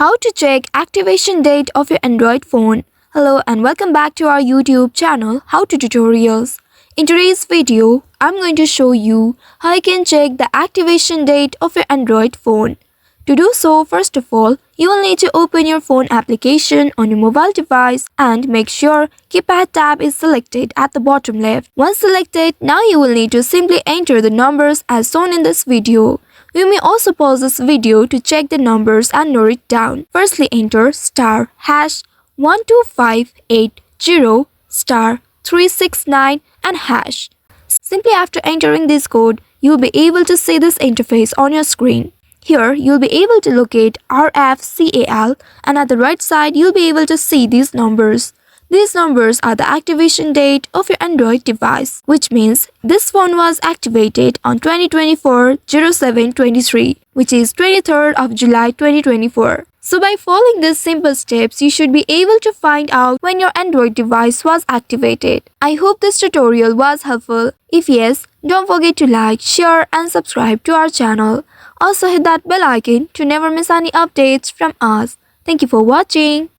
How to check activation date of your Android phone. Hello and welcome back to our YouTube channel How to Tutorials. In today's video, I'm going to show you how you can check the activation date of your Android phone. To do so, first of all, you will need to open your phone application on your mobile device and make sure Keypad tab is selected at the bottom left. Once selected, now you will need to simply enter the numbers as shown in this video. You may also pause this video to check the numbers and note it down. Firstly, enter star hash 12580 star 369 and hash. Simply after entering this code, you'll be able to see this interface on your screen. Here, you'll be able to locate RFCAL, and at the right side, you'll be able to see these numbers. These numbers are the activation date of your Android device, which means this phone was activated on 2024-07-23, which is 23rd of July 2024. So by following these simple steps, you should be able to find out when your Android device was activated. I hope this tutorial was helpful. If yes, don't forget to like, share and subscribe to our channel. Also hit that bell icon to never miss any updates from us. Thank you for watching.